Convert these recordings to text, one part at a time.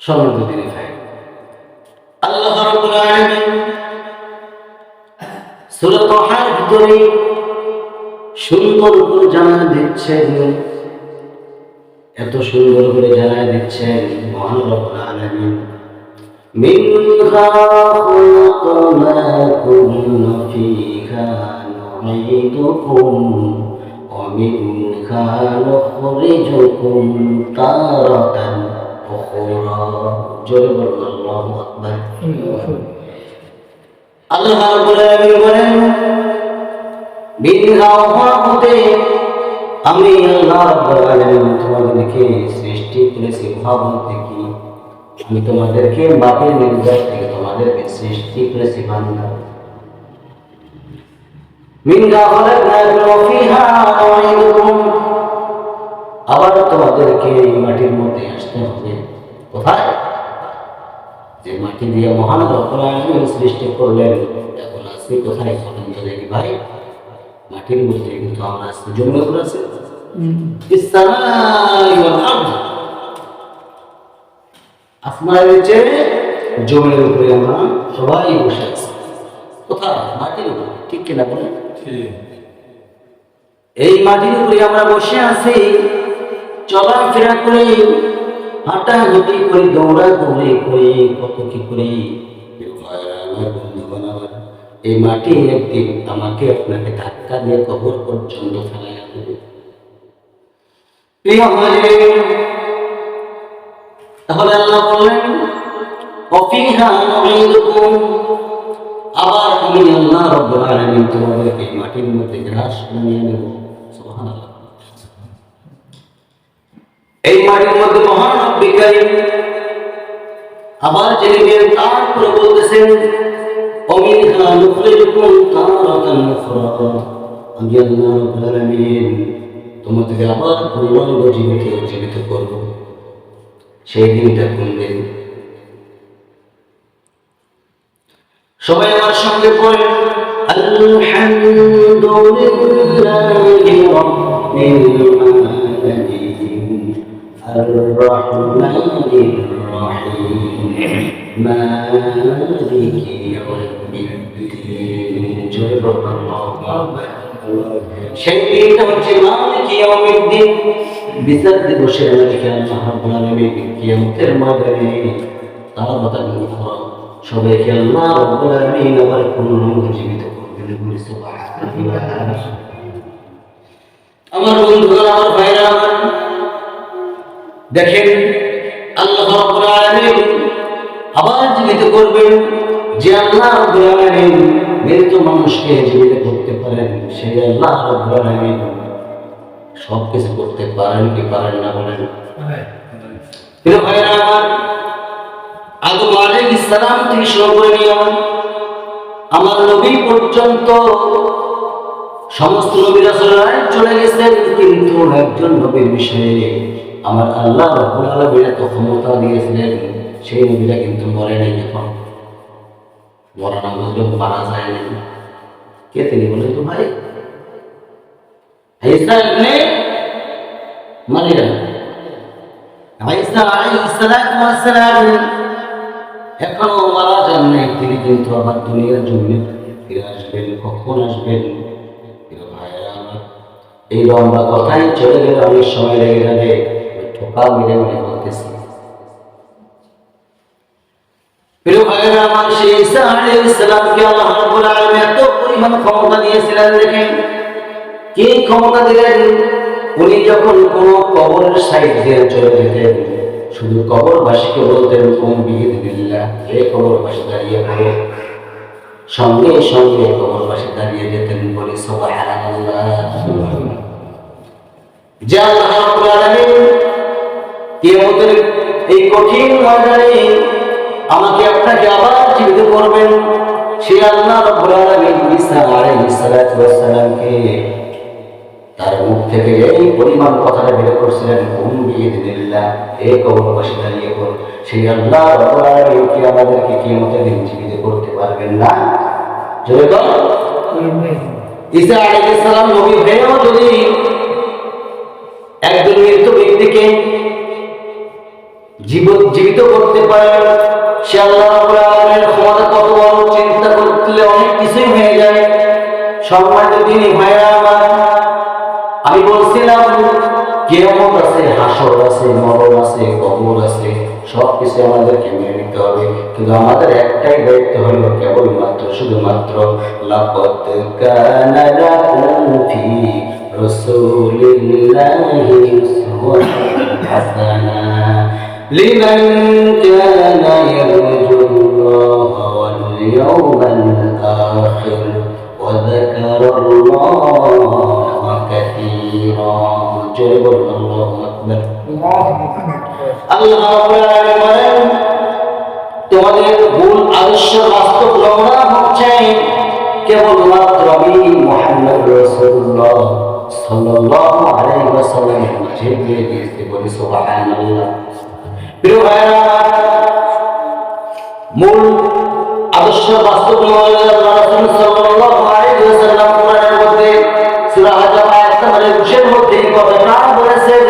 সম্মানিত দিনী ভাই, আল্লাহ রাব্বুল আলামিন সূরা তাহার ভিতরে সুন্দর করে জানায় দিচ্ছেন, এত সুন্দর করে জানায় দিচ্ছেন মহান রব্বুল আলামিন মিনহা খালাকনাকুম ওয়া ফিহা নুঈদুকুম ওয়া মিনহা নুখরিজুকুম তারাতান উখরা। জোরে বলুন আল্লাহু আকবার। আল্লাহ রাব্বুল আলামিন বলেন, মিনহা হতে আমি আল্লাহ রাব্বুল আলামিন তোমাদেরকে সৃষ্টি করেছি। ভাবন থেকে আমি তোমাদেরকে মাটির নির্যাস থেকে তোমাদেরকে সৃষ্টি করেছি বান্দা। মিনহা খালাকনাকুম ওয়া ফিহা নুঈদুকুম, আবার তোমাদেরকে এই মাটির মধ্যে আসতে হবে। কোথায়? যে মাটি দিয়ে মহান রব্বুল আলামিন সৃষ্টি করলেন, এখন আসবে কোথায়? বলেন তো দেখি ভাই। মাটির মধ্যে কিন্তু আমরা আজকে জমির উপর আছি, আসমানের নিচে জমির উপরে আমরা সবাই বসে আছি। কোথায়? মাটির উপরে, ঠিক কিনা বলেন? এই মাটির উপরে আমরা বসে আছি, চলাফেরা করে, হাঁটাহাঁটি করে, দৌড়াদৌড়ি করে, কত কি করে। আমার বন্ধুগণ, আমার এই মাটি একদিন আমাকে আপনাকে ধাক্কা দিয়ে কবর পর্যন্ত ফেলাইয়া দেবে। তাহলে আল্লাহ বললেন ওয়াফিহা নুঈদুকুম, আবার আমি আল্লাহ রাব্বুল আলামিন তোমাদেরকে মাটির মধ্যে গ্রাস বানিয়ে নেব। সুবহানাল্লাহ। এই মাটির মধ্যে মহান রব্বুল কারীম আবার জেনেবেন, তারপরে বলতেছেন ওমিনহা নুখরিজুকুম তারাতান উখরা, আমি আল্লাহ রাব্বুল আলামিন তোমাদেরকে আবার পূর্ণাঙ্গ জীবিত করব। সেই দিনটা কোন দিন? সবাই আমার সঙ্গে পড়েন, আলহামদুলিল্লাহি রাব্বিল আলামিন আর রাহমানির রহিম মালিকি ইয়াউমিদ্দিন। জয় আল্লাহ। সেই দিনটা হচ্ছে মালিকি ইয়াউমিদ্দিন, বিচার দিবসের মালিক আল্লাহ রাব্বুল আলামিন কিয়ামতের ময়দানে তার কথা উখরা সবাইকে আল্লাহ রাব্বুল আলামিন আবার পুনরায় জীবিত করবেন। সুবহানাল্লাহ। আমার বন্ধুরা, আমার ভাইরা, দেখেন আল্লাহ রাব্বুল আলামিন আবার জীবিত করবেন। যে আল্লাহ রাব্বুল আলামিন মৃত মানুষকে জীবিত করতে পারেন, সেই আল্লাহ রাব্বুল আলামিন সব কিছু করতে পারেন কি পারেন না? বলেন। প্রিয় ভাইরা আমার, আদম আলাইহিস সালাম থেকে শুরু করে নিয়ে আমার নবী পর্যন্ত সমস্ত নবী রাসূলরা চলে গেছেন, কিন্তু একজন নবীর বিষয়ে আমার আল্লাহ রাব্বুল আলামিন এত ক্ষমতা দিয়েছিলেন, সেই নবীটা কিন্তু মরে নাই। এখন মরা না বুঝলেও মারা যায় না। কে তিনি বলেন তো ভাই? ঈসা ইবনে মারইয়াম। ঈসা আলাইহিস সালাতু ওয়াস সালাম এখনো মারা যান নাই, তিনি কিন্তু আবার দুনিয়ার জমিনে ফিরে আসবেন। কখন আসবেন? এই লম্বা কথাই চলে গেলে অনেক সময় লেগে যাবে, ঠোকা মিলে মিলে বলতেছি। প্রিয় ভাইয়েরা আমার, সেই ঈসা আলাইহিস সালামকে আল্লাহ রাব্বুল আলামিন এত পরিমাণ ক্ষমতা দিয়েছিলেন। দেখেন কি ক্ষমতা দিলেন। উনি যখন কোনো কবরের সাইড দিয়ে চলে যেতেন, শুধু কবরবাসীকে বলতেন কুম বিইযনিল্লাহ, হে কবরবাসী দাঁড়িয়ে পড়ো। সঙ্গে সঙ্গে কবরবাসী দাঁড়িয়ে যেতেন, বলে সুবহানাল্লাহ। যে আল্লাহ রাব্বুল আলামিন কিয়ামতের এই কঠিন ময়দানে আমাকে আপনাকে আবার জীবিত করবেন, সেই আল্লাহ রাব্বুল আলামিন ঈসা আলাইহিস সালাতু ওয়াস সালামকে তার মুখ থেকে এই পরিমাণ কথাটা বের করছিলেন, কুম বিইযনিল্লাহ, হে কবরবাসী দাঁড়িয়ে পড়ো। সেই আল্লাহ রাব্বুল আলামিন কি আমাদেরকে কিয়ামতের দিন জীবিত করতে পারবেন না? জোরে বল। ঈসা আলাইহিস সালাম নবী হয়েও যদি একজন মৃত ব্যক্তিকে জীবিত করতে পারেন, সে আল্লাহ রাব্বুল আলামিনের ক্ষমতা কত বড়, চিন্তা করলে অনেক কিছুই হয়ে যায়। সম্মানিত দিনী ভাইরা আমার, আমি বলছিলাম কিয়ামত আছে, হাসর আছে, মরণ আছে, কবর আছে, সবকিছু আমাদেরকে মেনে নিতে হবে। কিন্তু আমাদের একটাই দায়িত্ব হলো কেবলমাত্র শুধুমাত্র লাকাদ কানা লাকুম ফি রাসূলিল্লাহি উসওয়াতুন হাসানাহ লিমান কানা ইয়ারজুল্লাহা ওয়াল ইয়াওমাল আখির ওয়া যাকারাল্লাহা কাসীরা। জয় বলুন আল্লাহু আকবার। আল্লাহ রাব্বুল আলামিন বলেন, তোমাদের মূল আদর্শ বাস্তব নমুনা হচ্ছে কেবলমাত্র আমি মুহাম্মদ রাসূলুল্লাহ সাল্লাল্লাহু আলাইহি ওয়াসাল্লামের মাঝে দিয়ে দিয়েছি। বলি সুবহানাল্লাহ। প্রিয় ভাইরা, মূল আদর্শ বাস্তব নমুনা আল্লাহ রাসূল সাল্লাল্লাহু আলাইহি ওয়াসাল্লাম কোরআনের মধ্যে সূরা হাজর আয়াত নম্বর 20 এর মধ্যে এই কথাটা বলেছেন,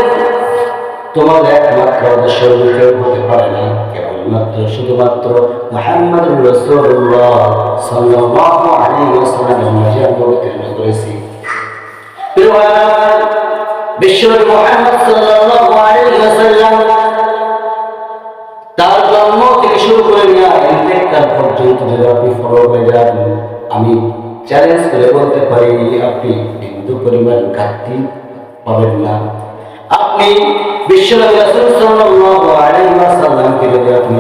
তোমাদের একমাত্র আদর্শ কেউ হতে পারে না, কেবলমাত্র শুধুমাত্র মুহাম্মদুর রাসূলুল্লাহ সাল্লাল্লাহু আলাইহি ওয়াসাল্লামের মাঝে আমরা অবতীর্ণ করেছি। প্রিয় ভাইরা, বিশ্বনবী মুহাম্মদ সাল্লাল্লাহু আলাইহি ওয়াসাল্লাম তার জন্ম থেকে শুরু করে নিয়ে ইন্তেকাল পর্যন্ত যদি আপনি ফলো করে যান, আমি চ্যালেঞ্জ করে বলতে পারি আপনি বিন্দু পরিমাণ ঘাটতি পাবেন না। আপনি বিশ্বনবী রাসূল সাল্লাল্লাহু আলাইহি ওয়াসাল্লামকে যদি আপনি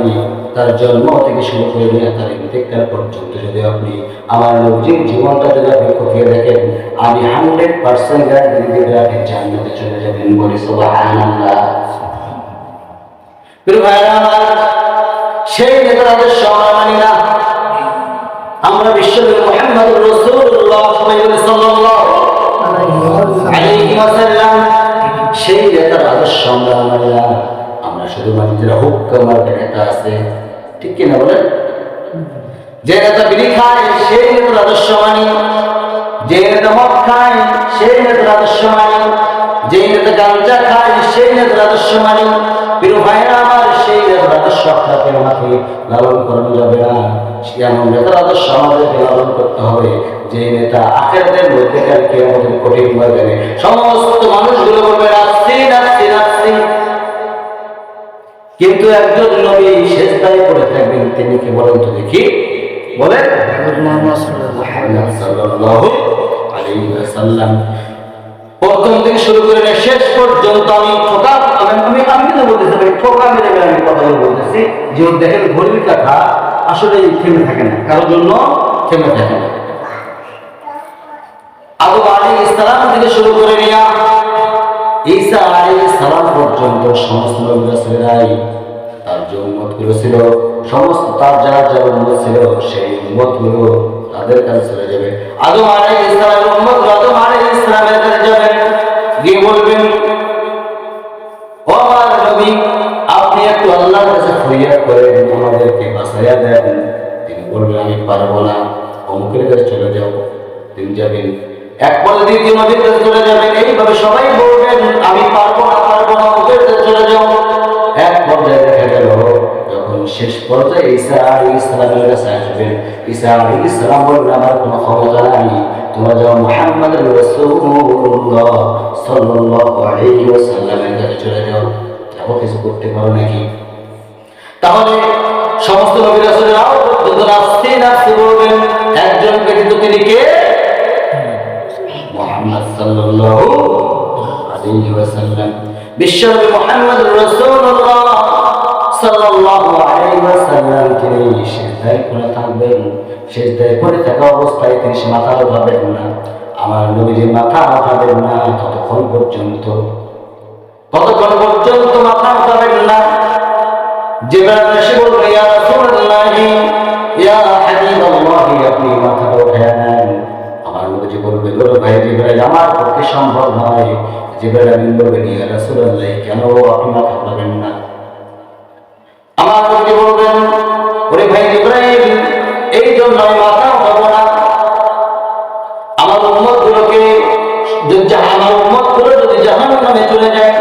তার জন্ম থেকে শুরু করে নিয়ে তার ইন্তেকাল পর্যন্ত যদি আপনি আমার নবীর জীবনটা যদি আপনি খতিয়ে দেখেন, আমি 100% গ্যারান্টি দিয়ে আপনি জান্নাতে চলে যাবেন। বলি সুবহানাল্লাহ। প্রিয় ভাইরা আমার, সেই নেতার আদর্শ আমরা মানি না। আমরা বিশ্বনবী মুহাম্মদুর রাসূলুল্লাহ সাল্লাল্লাহু আলাইহি ওয়াসাল্লাম সেই নেতার আদর্শ আমরা মানি না। আমরা শুধুমাত্র যারা হুক্কাম নেতা আছে, ঠিক কিনা বলেন? যে নেতা বিড়ি খায় সেই নেতার আদর্শ মানি, যে নেতা মদ খায় সেই নেতার আদর্শ মানি, যে নেতা গাঁজা খায় সেই নেতার আদর্শ মানি। প্রিয় ভাইরা আমার, সেই নেতার আদর্শ আপনাকে আমাকে লালন করানো যাবে না। এমন নেতার আদর্শ আমাদেরকে লালন করতে হবে যে নেতা আখিরাতের মধ্যে কালকে আমাদের কঠিন ময়দানে সমস্ত মানুষগুলো বলবে নাফসি নাফসি নাফসি, কিন্তু একজন নবী সেজদায় পড়ে থাকবেন, তিনি কি বলেন তো দেখি? বলেন মুহাম্মদ সাল্লাল্লাহু আলাইহি ওয়াসাল্লাম। প্রথম থেকে শুরু করে শেষ পর্যন্ত আমি কিন্তু বলতেছি ভাই, ঠোকা মেরে আমি কথা বলতেছি যে দেখেন ঘড়ির কাঁটা আসলে থেমে থাকে না, কারোর জন্য থেমে থাকে না। আদম আলাইহিস সালাম থেকে শুরু করে নিয়া ঈসা আলাইহিস সালাম পর্যন্ত সমস্ত নবী রাসূলরাই তার যে উম্মতগুলো ছিল, সমস্ত তার যারা যারা উম্মত ছিল সেই উম্মতগুলো তাদের কাছে চলে যাবে। আদম আলাইহিস সালামের উম্মত আদম আলাইহিস সালামের কাছে যাবেন, গিয়ে বলবেন, ও আমার নবী, আপনি একটু আল্লাহর কাছে ফরিয়াদ করেন, আমাদেরকে বাঁচাইয়া দেন। তিনি বলবেন, আমি পারবো না, অমুকের কাছে চলে যাও। তিনি যাবেন, এক পর্যায়ে দ্বিতীয় নবীর কাছে চলে যাবেন, এইভাবে সবাই বলবেন, আমি পারবো না, অমুকের কাছে চলে যাও। এক পর্যায়ে দেখা গেল যখন শেষ পর্যায়ে ঈসা আলাইহিস সালামের কাছে আসবেন, ঈসা আলাইহিস সালাম বলবেন, আমার কোনো ক্ষমতা নাই, তোমরা যাও মুহাম্মদুর রাসূলুল্লাহ সাল্লাল্লাহু আলাইহি ওয়াসাল্লামের কাছে চলে যাও। তাও কিছু করতে পারো নাকি? তাহলে সমস্ত নবী রাসূলরাও যত নাফসি নাফসি বলবেন, একজন ব্যতীত তিনি কে? মুহাম্মদ সাল্লাল্লাহু আলাইহি ওয়াসাল্লাম। বিশ্বনবী মুহাম্মদুর রাসূলুল্লাহ সাল্লাল্লাহু আলাইহি ওয়াসাল্লাম তিনি সিজদায় পড়ে থাকবেন। সিজদায় পড়ে থাকা অবস্থায় তিনি মাথা উঠাবেন না। আমার নবীজি মাথা উঠাবেন না ততক্ষণ পর্যন্ত মাথা উঠাবেন না। জিবরাইল এসে বলবে, ইয়া রাসূলুল্লাহ, ইয়া হাবিবাল্লাহ, আপনি মাথা উঠায় নেন। আমার নবীজি বলবে, বলো ভাই জিবরাইল, আমার পক্ষে সম্ভব নয়। জিবরাইল আমিন বলবেন, ইয়া রাসূলুল্লাহ, কেন আপনি মাথা উঠাবেন না? আমার নবীজি বলবেন, ওরে ভাই জিবরাইল, এই জন্য আমি মাথা উঠাবো না। আমার উম্মতগুলো যদি জাহান্নামে চলে যায়,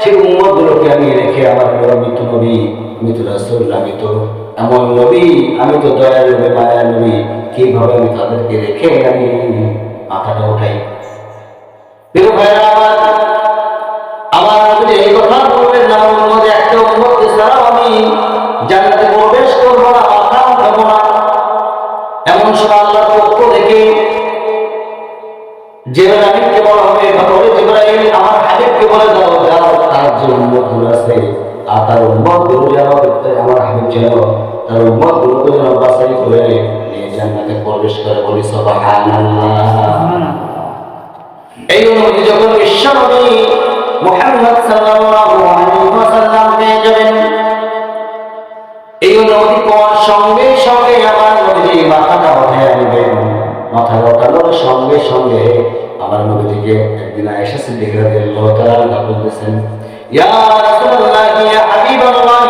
সেই উম্মতগুলোকে আমি রেখে আমার মৃত্যু নবী, আমি তো রাসূল, আমি তো এমন নবী, আমি তো দয়ার নবী, মায়ার নবী, কিভাবে আমি তাদেরকে রেখে আমি মাথাটা উঠাই? প্রিয় ভাইরা আমার নবী এই কথা বলবেন না, আমার মধ্যে একটা উম্মত ছাড়াও আমি জান্নাতে প্রবেশ করব না, মাথা উঠাবো না। এমন সময় আল্লাহর পক্ষ থেকে জিবরাইলকে বলা হবে, বলে জিবরাইল আমার হাবিবকে বলে দাও, যাও তার যে উম্মতগুলো আছে আর তার উম্মতগুলো যেন আমার হাবিব যেন তার উম্মতগুলোকে যেন বাছাই করে নিয়ে জান্নাতে প্রবেশ করে। বলি সুবহানাল্লাহ। এই অনুমতি যখন বিশ্বনবী মুহাম্মদ সাল্লাল্লাহু আলাইহি ওয়াসাল্লাম পেয়ে যাবেন, এই অনুমতি পাওয়ার সঙ্গে সঙ্গে আমার নবীজি মাথাটা উঠিয়ে নেবেন। মাথা ওঠানোর সঙ্গে সঙ্গে আমার নবীজিকে একদিন আয়েশা সিদ্দিকা রাদিয়াল্লাহু তাআলা বলতেছেন, ইয়া রাসূলুল্লাহ, ইয়া হাবিবাল্লাহ,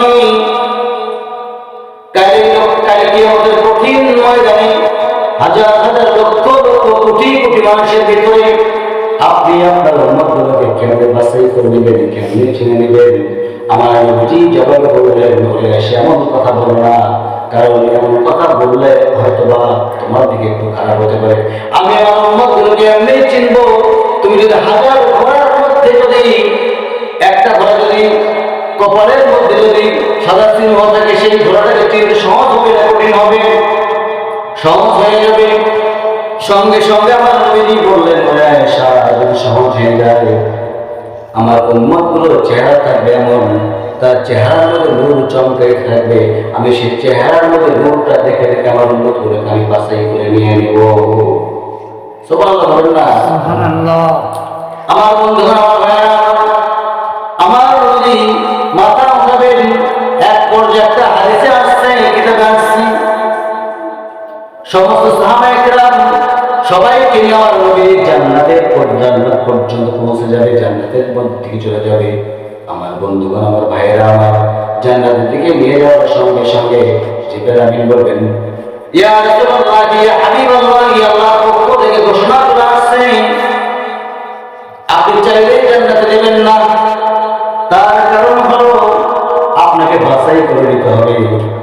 কাল কিয়ামতের কঠিন ময়দানে হাজার হাজার লক্ষ লক্ষ কোটি কোটি মানুষের ভিতরে আপনি আপনার উম্মতগুলোকে কেমনে বাছাই করে নেবেন, কেমনে চিনে নেবেন? আমার নবীজি জবাবে বললেন, বলে এসে এমন কথা বলো না, কারণ এমন কথা বললে হয়তোবা তোমার দিকে একটু খারাপ হতে পারে। আমি আমার উম্মতগুলোকে এমনি চিনবো, তুমি যদি হাজার ঘোড়ার মধ্যে যদি একটা ঘোড়া যদি কপালের মধ্যে যদি সাদা চিহ্ন থাকে, সেই ঘোড়াটাকে চিনতে সহজ হবে না কঠিন হবে? সহজ হয়ে যাবে। সঙ্গে সঙ্গে আমার নবীজি বললেন, আয়েশা, যদি সহজ হয়ে যায়, আমার উম্মতগুলোর চেহারা থাকবে এমন, তার চেহারার মধ্যে নূর চমকে থাকবে, আমি সেই চেহারার মধ্যে নূরটা দেখে দেখে আমার উম্মতগুলোকে আমি বাছাই করে নিয়ে নেব। সুবহানাল্লাহ বলেন না? সুবহানাল্লাহ। আমার বন্ধুগণ, আমার ভাইরা, আমার নবী মাথা উঠাবেন। এক পর্যায়ে একটা হাদিসে আসছে, কিতাবে আসছে, সমস্ত সাহাবায়ে কেরাম সবাইকে নিয়ে আমার নবী জান্নাত পর্যন্ত পৌঁছে যাবে, জান্নাতের দিকে চলে যাবে। আমার বন্ধুগণ, আমার ভাইয়েরা, আমার জান্নাতের দিকে নিয়ে যাওয়ার সঙ্গে সঙ্গে জিবরাইল আমিন বলবেন, ইয়া রাসূলুল্লাহ, ইয়া হাবিবাল্লাহ, আল্লাহর পক্ষ থেকে ঘোষণা চলে আসছে, আপনি চাইলে জান্নাতে যাবেন না। তার কারণ হলো আপনাকে বাছাই করে নিতে হবে।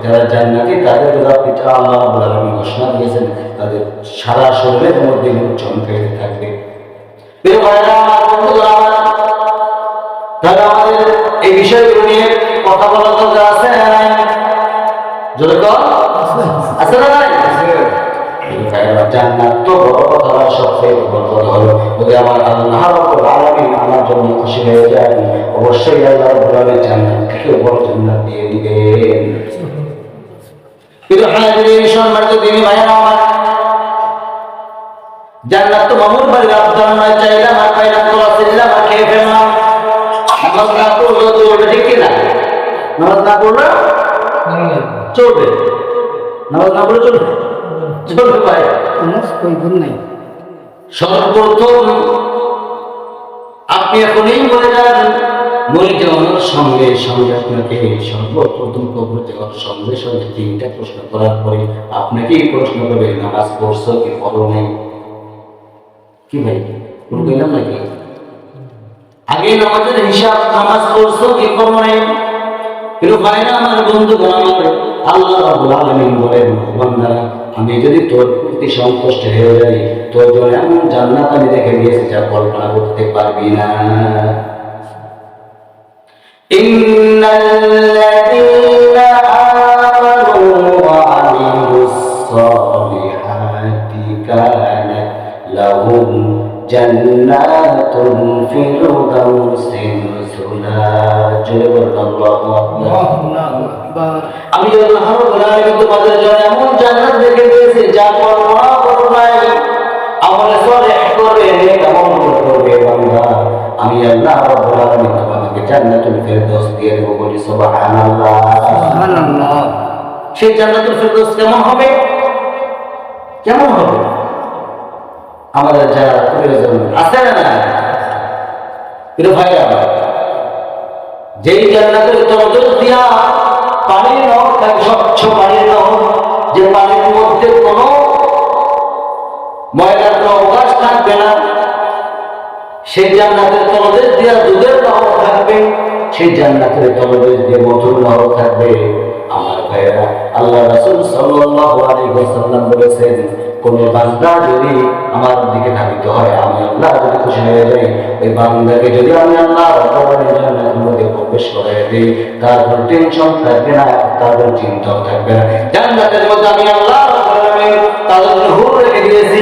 যারা জান্নাতি তাদের কথা আপনি আল্লাহ রাব্বুল আলামিন ঘোষণা দিয়েছেন, তাদের সারা শরীরের মধ্যে নূর চমকে থাকবে। প্রিয় ভাইরা, বন্ধুরা, তাহলে আমাদের এই বিষয়গুলো নিয়ে কথা বলার দরকার আছে না নাই? জোরে কর, আছে না নাই? জান্নাত তো বড় কথা, সবচেয়ে বড় কথা হলো যদি আমার আল্লাহ রাব্বুল আলামিন আমার জন্য খুশি হয়ে যায়, অবশ্যই আল্লাহ রাব্বুল আলামিন জান্নাত থেকে বড় জান্নাত দিয়ে দিবেন। কিন্তু হাজিরিন, সম্মানিত দিনী ভাইরা আমার, জান্নাত তো মামুর বাড়ির আবদার নয়, চাইলাম আর পাইলাম, তোলা চিল্লাম আর খেয়ে ফেললাম। নামাজ না পড়লেও চলবে, ঠিক কিনা? নামাজ না পড়লে চলবে, নামাজ না পড়লে চলবে, চলবে ভাই, কোনো ভুল নাই। সর্বপ্রথম আপনি এখনই বলে যান, মরে যাওয়ার সঙ্গে সঙ্গে আপনাকে সর্বপ্রথম কবর যাওয়ার সঙ্গে সঙ্গে তিনটা প্রশ্ন করার পরে আপনাকেই প্রশ্ন করবে, নামাজ পড়ছো কি পড়ো নাই? কি ভাই, বললাম নাকি? আগে নামাজের হিসাব, নামাজ পড়ছো কি পড়ো নাই। কিন্তু ভাইরা আমার, বন্ধুগণ আমার, আল্লাহ রাব্বুল আলামিন বলেন, বান্দা, আমি যদি তোর প্রতি সন্তুষ্ট হয়ে যাই, তোর জন্য এমন জান্নাত আমি রেখে দিয়েছি যা কল্পনা করতে পারবি না। ইন্নাল্লাযীনা আমানু ওয়া আমিলুস সালিহাতি কানাত লাহুম জান্নাতুল ফিরদাউসি নুজুলা। জোরে বলুন আল্লাহু আকবার। আমি আল্লাহ রাব্বুল আলামিন তোমাদের জন্য এমন জান্নাত রেখে দিয়েছি যা কল্পনা করো নাই। আমলে সালেহ করবে, নেক আমল করবে বান্দা, আমি আল্লাহ রাব্বুল আলামিন তোমাদেরকে জান্নাতুল ফিরদাউস দিয়ে দেব। বলি সুবহানাল্লাহ, সুবহানাল্লাহ। সেই জান্নাতুল ফিরদাউস কেমন হবে? কেমন হবে? আমাদের যারা প্রয়োজন আছে না, প্রিয় ভাইরা, যেই জান্নাতের তলদেশ দিয়া পানির নহর থাকে, স্বচ্ছ পানির নহর, যে পানির মধ্যে কোনো ময়লার কোনো অবকাশ থাকবে না, সেই জান্নাতের তলদেশ দিয়া দুধের নহর থাকবে, সেই জান্নাতের তলদেশ দিয়ে মধুর নহর থাকবে। আমার ভাইয়েরা, আল্লাহ রাসূল সাল্লাল্লাহু আলাইহি ওয়াসাল্লাম বলেছেন, কোন বান্দা যদি আমার দিকে ধাবিত হয়, আমি আল্লাহ যদি খুশি হয়ে যাই, ওই বান্দাকে যদি আমি আল্লাহ জান্নাতের মধ্যে প্রবেশ করাই দিই, তার কোনো টেনশন থাকবে না, তার কোনো চিন্তাও থাকবে না। জান্নাতের মধ্যে আমি আল্লাহ তাদের হুর রেখে দিয়েছি।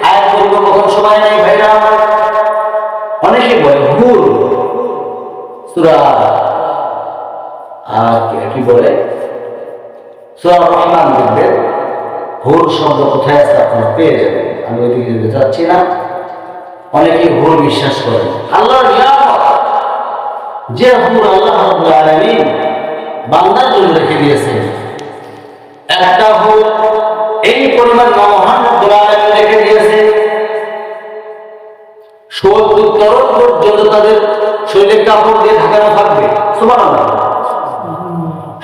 আয়াত বলবো কখন সময় নাই ভাইরা আমার। অনেকে বলে হুর, সূরা কি বলে, সূরা রহমান দেখবেন হুর শব্দ কোথায় আছে আপনারা পেয়ে যাবেন। আমি ওইদিকে যেতে চাচ্ছি না। অনেকে হুর বিশ্বাস করেন। আল্লাহর নিয়ামত যে হুর আল্লাহ রাব্বুল আলামিন বান্দার জন্য রেখে দিয়েছেন, একটা হুর এই পরিমাণ মহান রাব্বুল আলামিন রেখে দিয়েছেন, 70 তরল পর্যন্ত তাদের শরীরে কাপড় দিয়ে ঢাকানো থাকবে। সুবহানাল্লাহ।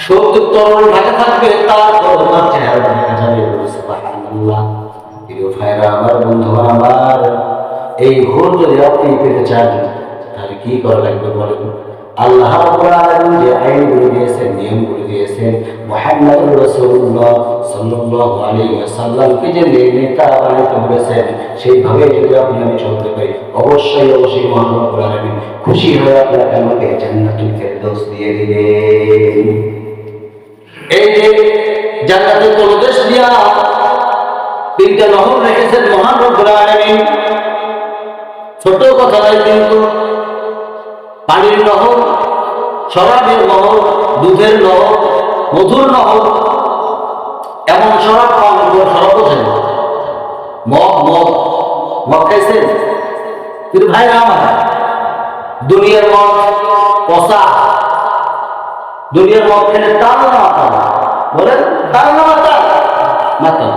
70 তরল ঢাকা থাকবে, তারপর তার চেহারা দেখা যাবে। সুবহানাল্লাহ। প্রিয় ভাইরা আমার, বন্ধুরা আমার, এই হুর যদি আপনি পেতে চান তাহলে কি করা লাগবে বলেন? আল্লাহ রাব্বুল আলামিন যে আইনগুলো দিয়েছেন, নিয়মগুলো দিয়েছেন, মুহাম্মদুর রাসূলুল্লাহ সাল্লাল্লাহু আলাইহি ওয়াসাল্লামকে যে নেতা বানাতে বলেছেন, সেইভাবে যদি আপনি আমি চলতে পারি, অবশ্যই অবশ্যই মহান রাব্বুল আলামিন খুশি হয়ে আপনাকে আমাকে জান্নাতুল ফেরদৌস দিয়ে দিবেন। এই যে জান্নাতের তলদেশ দিয়া 3টা নহর রেখেছেন মহান রাব্বুল আলামিন। ছোট কথা নয় কিন্তু, পানির নহর, শরাবের নহর, দুধের নহর, মধুর নহর। এমন শরাব পান করে শরাব বোঝেন, মদ মদ মদ খাইছেন? কিন্তু ভাই আমার, দুনিয়ার মদ পচা, দুনিয়ার মদ খেলে তার না মাতা, বলেন তার না মাতা মাতা।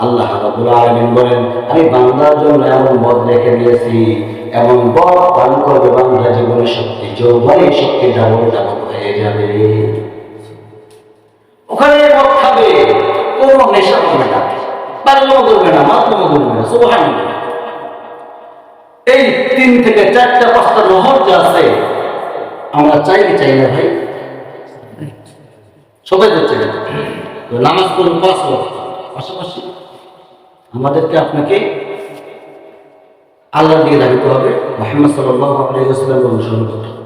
আল্লাহ রাব্বুল আলামিন বলেন, আমি বান্দার জন্য এমন মদ রেখে দিয়েছি, এমন মদ পান করবে বান্দা জীবনের শক্তি, যৌবনের শক্তি ডাবল ডাবল হয়ে যাবে। ওখানে মদ খাবে, কোনো নেশা করবে না, পাগলামো করবে না, মাতলামো করবে না। সুবহানাল্লাহ। এই 3 থেকে 4টা 5টা নহর যে আছে, আমরা চাই কি চাই না ভাই? সবাই যাচ্ছে নামাজ পড়ুন 5 ওয়াক্ত, পাশাপাশি আমাদেরকে আপনাকে আল্লাহর দিকে দাঁড়াতে হবে, মুহাম্মদ সাল্লাল্লাহু আলাইহি ওয়াসাল্লাম অনুসরণ করতে হবে।